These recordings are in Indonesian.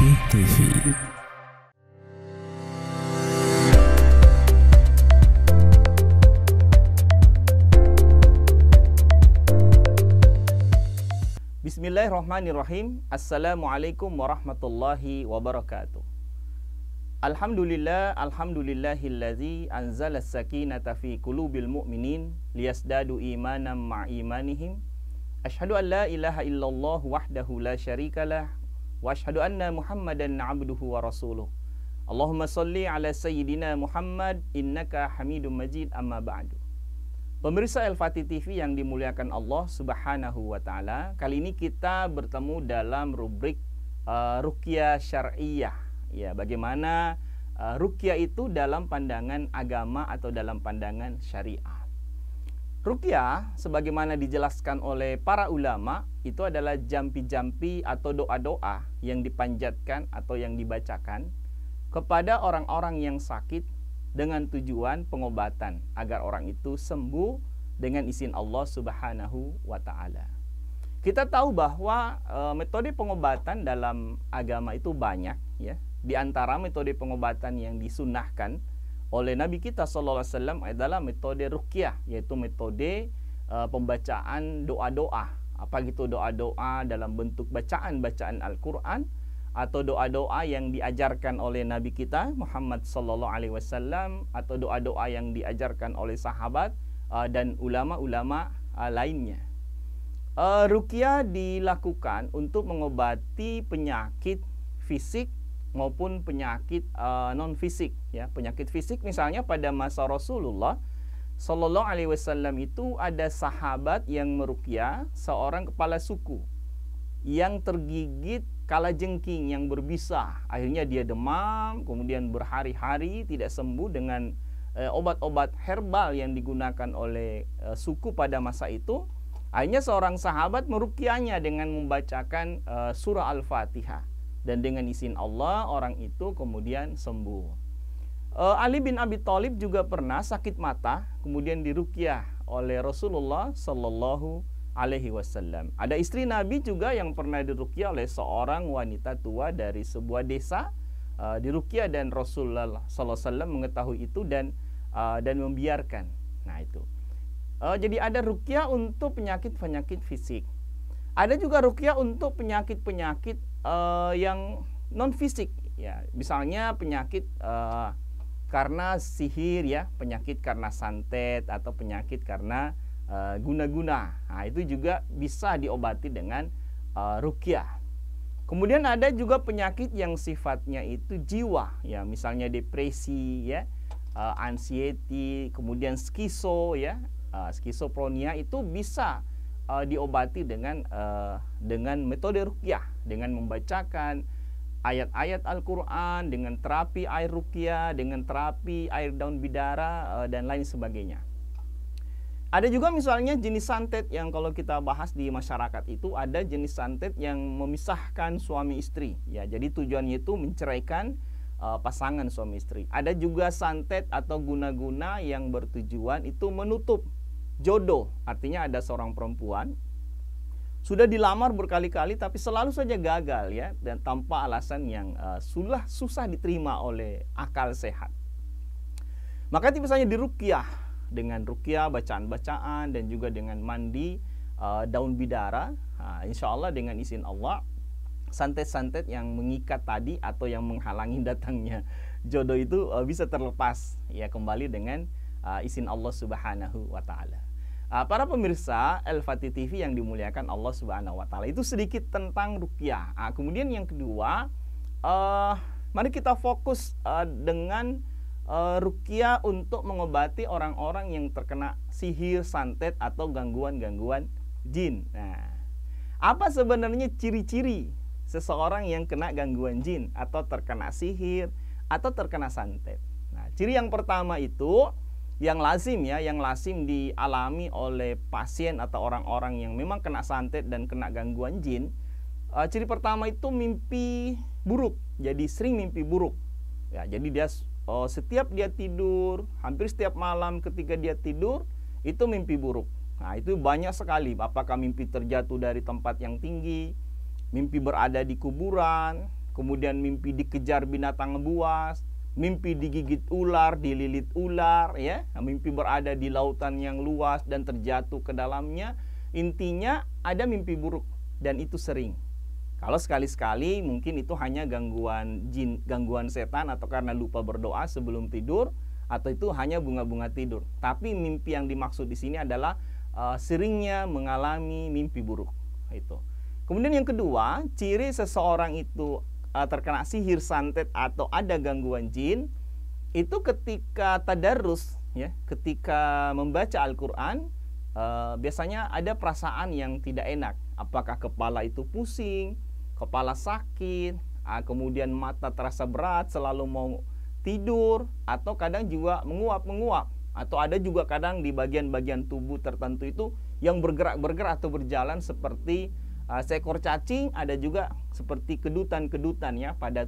Fatih TV. Bismillahirrahmanirrahim. Assalamualaikum warahmatullahi wabarakatuh. Alhamdulillahillazi anzala as-sakinata fi qulubil mu'minin liyasdadu imanan ma'imanihim. Asyhadu an la ilaha illallah wahdahu la syarikalah wa asyhadu anna Muhammadan abduhu wa rasuluh. Allahumma salli ala sayyidina Muhammad innaka Hamidum Majid, amma ba'du. Pemirsa El-Fatih TV yang dimuliakan Allah Subhanahu wa taala, kali ini kita bertemu dalam rubrik ruqyah syar'iyyah. Ya, bagaimana ruqyah itu dalam pandangan agama atau dalam pandangan syariah. Ruqyah sebagaimana dijelaskan oleh para ulama itu adalah jampi-jampi atau doa-doa yang dipanjatkan atau yang dibacakan kepada orang-orang yang sakit dengan tujuan pengobatan agar orang itu sembuh dengan izin Allah Subhanahu wa taala. Kita tahu bahwa metode pengobatan dalam agama itu banyak, ya. Di antara metode pengobatan yang disunnahkan oleh Nabi kita sallallahu alaihi wasallam adalah metode ruqyah, yaitu metode pembacaan doa-doa. Apa gitu doa-doa dalam bentuk bacaan-bacaan Al-Qur'an atau doa-doa yang diajarkan oleh Nabi kita Muhammad sallallahu alaihi wasallam atau doa-doa yang diajarkan oleh sahabat dan ulama-ulama lainnya. Ruqyah dilakukan untuk mengobati penyakit fisik maupun penyakit non fisik, ya. Penyakit fisik misalnya pada masa Rasulullah sallallahu alaihi wasallam itu ada sahabat yang meruqyah seorang kepala suku yang tergigit kalajengking yang berbisa. Akhirnya dia demam, kemudian berhari-hari tidak sembuh dengan obat-obat herbal yang digunakan oleh suku pada masa itu. Akhirnya seorang sahabat meruqyahnya dengan membacakan surah Al-Fatihah. Dan dengan izin Allah orang itu kemudian sembuh. Ali bin Abi Thalib juga pernah sakit mata, kemudian diruqyah oleh Rasulullah sallallahu alaihi wasallam. Ada istri Nabi juga yang pernah diruqyah oleh seorang wanita tua dari sebuah desa, diruqyah dan Rasulullah sallallahu alaihi wasallam mengetahui itu dan membiarkan. Nah itu. Jadi ada ruqyah untuk penyakit-penyakit fisik. Ada juga ruqyah untuk penyakit-penyakit yang non fisik, ya. Misalnya penyakit karena sihir, ya, penyakit karena santet atau penyakit karena guna-guna. Nah, itu juga bisa diobati dengan ruqyah. Kemudian ada juga penyakit yang sifatnya itu jiwa, ya, misalnya depresi, ya, anxiety, kemudian skizo, ya, skizofrenia itu bisa diobati dengan metode ruqyah, dengan membacakan ayat-ayat Al-Quran, dengan terapi air ruqyah, dengan terapi air daun bidara, dan lain sebagainya. Ada juga misalnya jenis santet yang kalau kita bahas di masyarakat itu ada jenis santet yang memisahkan suami istri, ya. Jadi tujuannya itu menceraikan pasangan suami istri. Ada juga santet atau guna-guna yang bertujuan itu menutup jodoh. Artinya ada seorang perempuan sudah dilamar berkali-kali tapi selalu saja gagal, ya, dan tanpa alasan yang susah diterima oleh akal sehat. Maka misalnya diruqyah dengan ruqyah bacaan-bacaan dan juga dengan mandi daun bidara. Nah, insya Allah dengan izin Allah santet-santet yang mengikat tadi atau yang menghalangi datangnya jodoh itu bisa terlepas, ya, kembali dengan izin Allah Subhanahu wa taala. Para pemirsa El-Fatih TV yang dimuliakan Allah Subhanahu wa taala, itu sedikit tentang ruqyah. Kemudian yang kedua, mari kita fokus dengan ruqyah untuk mengobati orang-orang yang terkena sihir, santet atau gangguan-gangguan jin. Nah, apa sebenarnya ciri-ciri seseorang yang kena gangguan jin atau terkena sihir atau terkena santet? Nah, ciri yang pertama itu yang lazim, ya, yang lazim dialami oleh pasien atau orang-orang yang memang kena santet dan kena gangguan jin. Ciri pertama itu mimpi buruk. Jadi sering mimpi buruk, ya. Jadi dia setiap dia tidur, hampir setiap malam ketika dia tidur itu mimpi buruk. Nah, itu banyak sekali. Apakah mimpi terjatuh dari tempat yang tinggi, mimpi berada di kuburan, kemudian mimpi dikejar binatang buas, mimpi digigit ular, dililit ular, ya, mimpi berada di lautan yang luas dan terjatuh ke dalamnya. Intinya ada mimpi buruk dan itu sering. Kalau sekali-sekali mungkin itu hanya gangguan jin, gangguan setan, atau karena lupa berdoa sebelum tidur, atau itu hanya bunga-bunga tidur. Tapi mimpi yang dimaksud di sini adalah seringnya mengalami mimpi buruk. Itu. Kemudian yang kedua, ciri seseorang itu terkena sihir, santet, atau ada gangguan jin, itu ketika tadarus, ya, ketika membaca Al-Quran, biasanya ada perasaan yang tidak enak. Apakah kepala itu pusing, kepala sakit, kemudian mata terasa berat, selalu mau tidur, atau kadang juga menguap-menguap, atau ada juga kadang di bagian-bagian tubuh tertentu itu yang bergerak-bergerak atau berjalan seperti seekor cacing, ada juga seperti kedutan-kedutan, ya, pada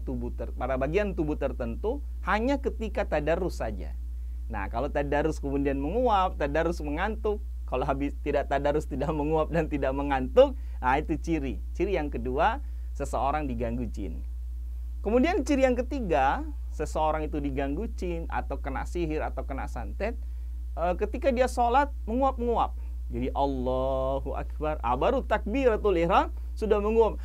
bagian tubuh tertentu hanya ketika tadarus saja. Nah, kalau tadarus kemudian menguap, tadarus mengantuk, kalau habis tidak tadarus tidak menguap dan tidak mengantuk, nah itu ciri yang kedua, seseorang diganggu jin. Kemudian ciri yang ketiga, seseorang itu diganggu jin atau kena sihir atau kena santet, ketika dia sholat menguap-menguap. Jadi Allahu Akbar, baru takbiratul ihram sudah menguap.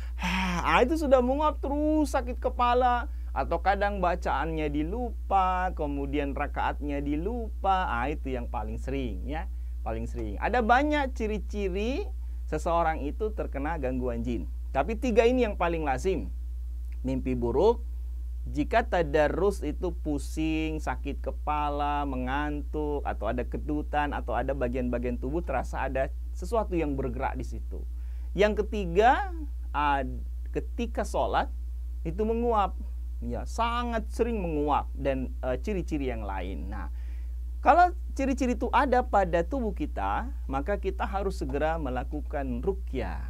Itu sudah menguap terus, sakit kepala, atau kadang bacaannya dilupa, kemudian rakaatnya dilupa. Itu yang paling sering, ya, paling sering. Ada banyak ciri-ciri seseorang itu terkena gangguan jin. Tapi 3 ini yang paling lazim. Mimpi buruk, jika tadarus itu pusing, sakit kepala, mengantuk, atau ada kedutan, atau ada bagian-bagian tubuh terasa ada sesuatu yang bergerak di situ. Yang ketiga, ketika sholat itu menguap, ya, sangat sering menguap, dan ciri-ciri yang lain. Nah, kalau ciri-ciri itu ada pada tubuh kita, maka kita harus segera melakukan ruqyah.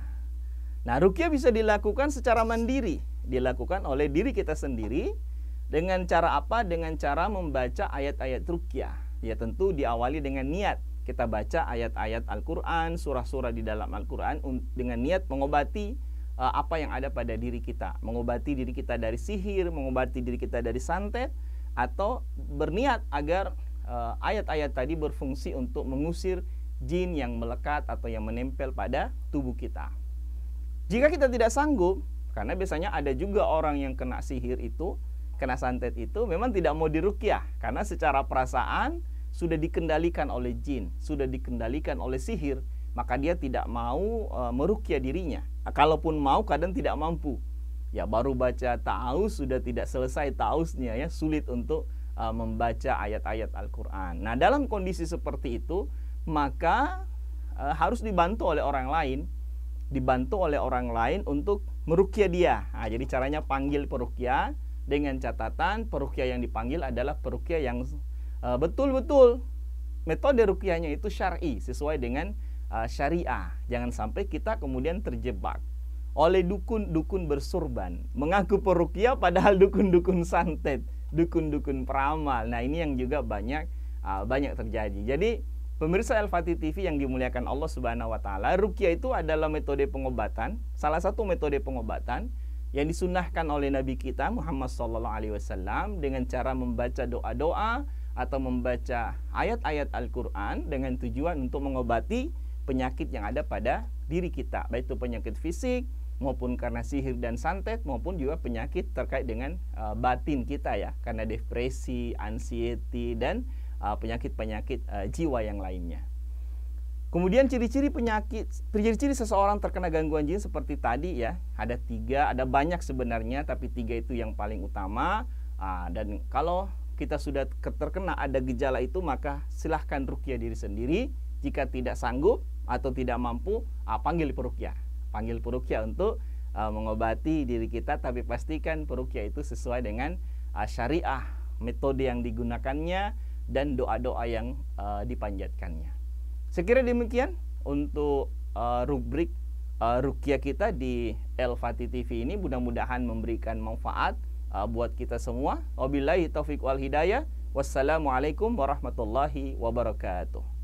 Nah, ruqyah bisa dilakukan secara mandiri, dilakukan oleh diri kita sendiri. Dengan cara apa? Dengan cara membaca ayat-ayat ruqyah. Ya, tentu diawali dengan niat. Kita baca ayat-ayat Al-Quran, surah-surah di dalam Al-Quran dengan niat mengobati apa yang ada pada diri kita. Mengobati diri kita dari sihir, mengobati diri kita dari santet, atau berniat agar ayat-ayat tadi berfungsi untuk mengusir jin yang melekat atau yang menempel pada tubuh kita. Jika kita tidak sanggup, karena biasanya ada juga orang yang kena sihir itu, kena santet itu memang tidak mau diruqyah, karena secara perasaan sudah dikendalikan oleh jin, sudah dikendalikan oleh sihir, maka dia tidak mau meruqyah dirinya. Kalaupun mau, kadang tidak mampu. Ya, baru baca ta'awuz sudah tidak selesai ta'awuznya, ya, sulit untuk membaca ayat-ayat Al-Quran. Nah, dalam kondisi seperti itu, maka harus dibantu oleh orang lain, untuk meruqyah dia. Nah, jadi caranya panggil peruqyah, dengan catatan peruqyah yang dipanggil adalah peruqyah yang betul-betul metode ruqyahnya itu syar'i, sesuai dengan syariah. Jangan sampai kita kemudian terjebak oleh dukun-dukun bersurban, mengaku peruqyah padahal dukun-dukun santet, dukun-dukun peramal. Nah, ini yang juga banyak terjadi. Jadi pemirsa El-Fatih TV yang dimuliakan Allah Subhanahu wa taala, ruqyah itu adalah metode pengobatan, salah satu metode pengobatan yang disunnahkan oleh Nabi kita Muhammad SAW dengan cara membaca doa-doa atau membaca ayat-ayat Al-Quran dengan tujuan untuk mengobati penyakit yang ada pada diri kita, baik itu penyakit fisik maupun karena sihir dan santet, maupun juga penyakit terkait dengan batin kita, ya, karena depresi, anxiety, dan penyakit-penyakit jiwa yang lainnya. Kemudian ciri-ciri seseorang terkena gangguan jin seperti tadi, ya, ada 3, ada banyak sebenarnya, tapi 3 itu yang paling utama. Dan kalau kita sudah terkena ada gejala itu, maka silahkan ruqyah diri sendiri. Jika tidak sanggup atau tidak mampu, panggil peruqyah untuk mengobati diri kita, tapi pastikan peruqyah itu sesuai dengan syariah, metode yang digunakannya, dan doa-doa yang dipanjatkannya. Sekira demikian untuk rubrik ruqyah kita di El-Fatih TV ini. Mudah-mudahan memberikan manfaat buat kita semua. Wabillahi taufiq wal hidayah. Wassalamualaikum warahmatullahi wabarakatuh.